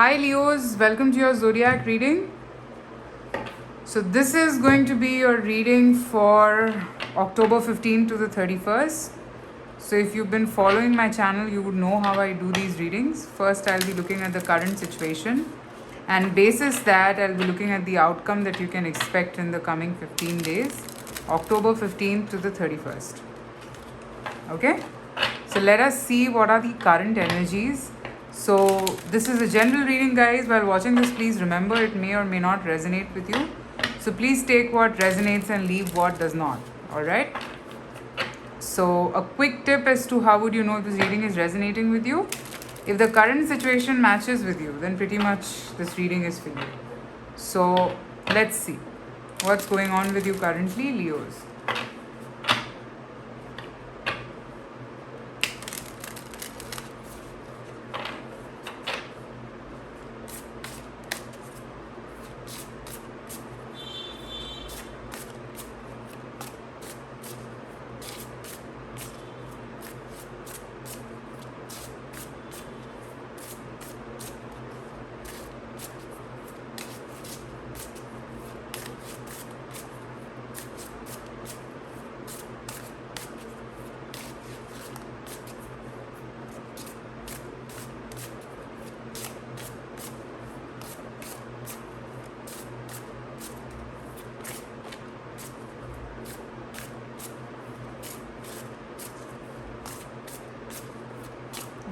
Hi Leos, welcome to your zodiac reading. So, this is going to be your reading for October 15th to the 31st. So, if you've been following my channel, you would know how I do these readings. First, I'll be looking at the current situation, and basis that, I'll be looking at the outcome that you can expect in the coming 15 days, October 15th to the 31st. Okay? So let us see what are the current energies. So this is a general reading, guys. While watching this, please remember it may or may not resonate with you. So please take what resonates and leave what does not. All right. So a quick tip as to how would you know if this reading is resonating with you. If the current situation matches with you, then pretty much this reading is for you. So let's see what's going on with you currently, Leos.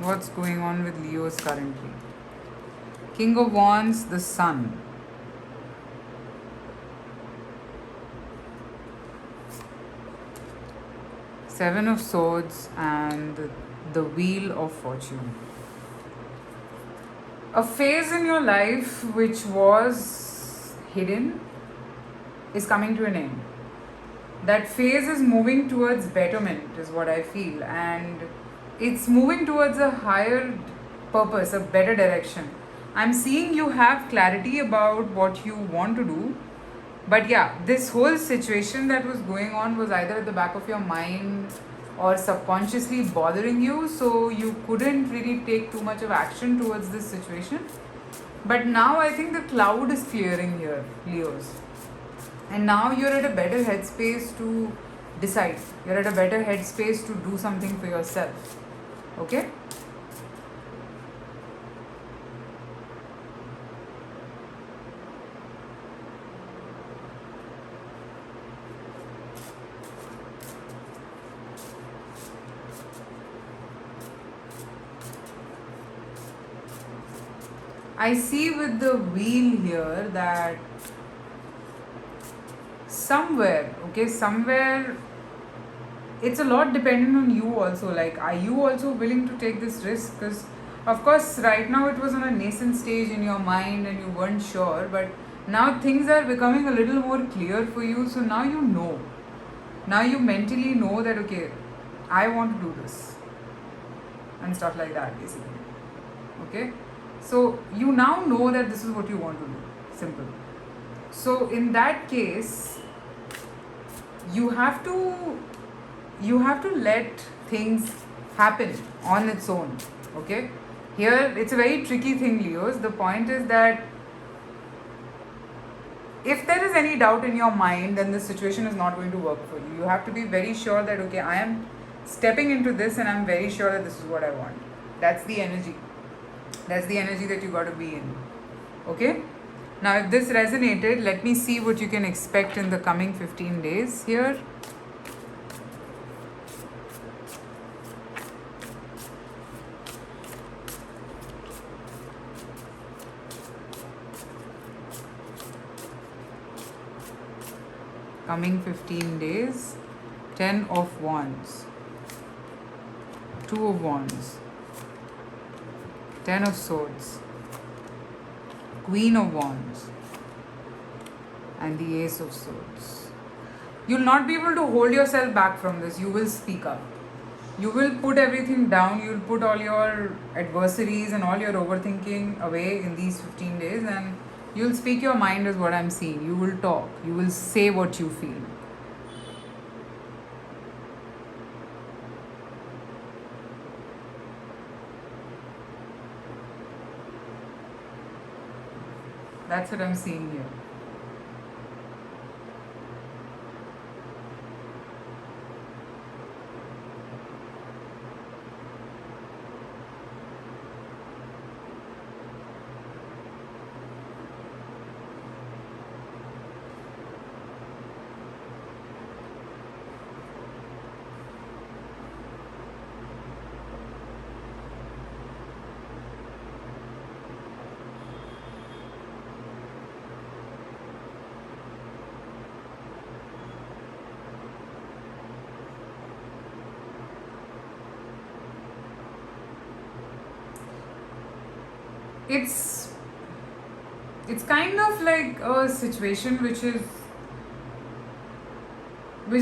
What's going on with Leos currently? King of Wands, the Sun. Seven of Swords and the Wheel of Fortune. A phase in your life which was hidden is coming to an end. That phase is moving towards betterment, is what I feel, and it's moving towards a higher purpose, a better direction. I'm seeing you have clarity about what you want to do, but yeah, this whole situation that was going on was either at the back of your mind or subconsciously bothering you, so you couldn't really take too much of action towards this situation. But now I think the cloud is clearing here, Leos. And now you're at a better headspace to decide. You're at a better headspace to do something for yourself. Okay? I see with the wheel here that somewhere it's a lot dependent on you also. Like, are you also willing to take this risk? Because, of course, right now it was on a nascent stage in your mind and you weren't sure, but now things are becoming a little more clear for you. So now you know. Now you mentally know that, okay, I want to do this and stuff like that, basically. Okay? So you now know that this is what you want to do. Simple. So in that case, you have to let things happen on its own. Okay? Here it's a very tricky thing, Leos. The point is that if there is any doubt in your mind, then the situation is not going to work for you. You have to be very sure that, okay, I am stepping into this and I'm very sure that this is what I want. That's the energy. That's the energy that you got to be in. Okay? Now, if this resonated, let me see what you can expect in the coming 15 days here. Coming 15 days. 10 of Wands. 2 of Wands. 10 of Swords. Queen of Wands. And the Ace of Swords. You'll not be able to hold yourself back from this. You will speak up. You will put everything down. You'll put all your adversaries and all your overthinking away in these 15 days, and you'll speak your mind, is what I'm seeing. You will talk. You will say what you feel. That's what I'm seeing here. It's kind of like a situation which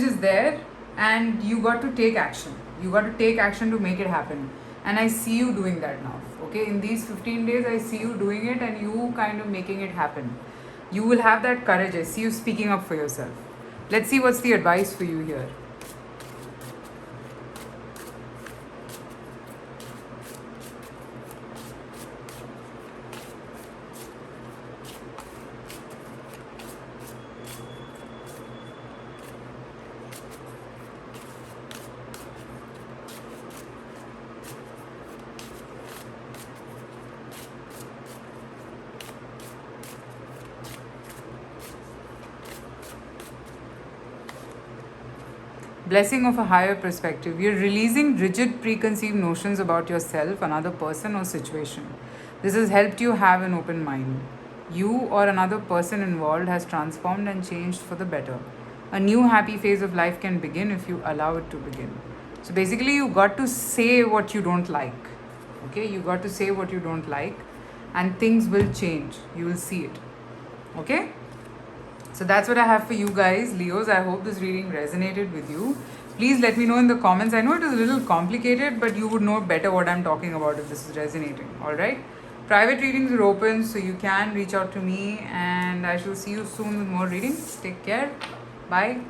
is there, and you got to take action. You got to take action to make it happen. And I see you doing that now. Okay, in these 15 days, I see you doing it and you kind of making it happen. You will have that courage. I see you speaking up for yourself. Let's see what's the advice for you here. Blessing of a higher perspective. You're releasing rigid preconceived notions about yourself, another person, or situation. This has helped you have an open mind. You or another person involved has transformed and changed for the better. A new happy phase of life can begin if you allow it to begin. So basically, you got to say what you don't like. Okay, you got to say what you don't like, and things will change. You will see it. Okay. So that's what I have for you guys, Leos. I hope this reading resonated with you. Please let me know in the comments. I know it is a little complicated, but you would know better what I'm talking about if this is resonating. Alright? Private readings are open, so you can reach out to me, and I shall see you soon with more readings. Take care. Bye.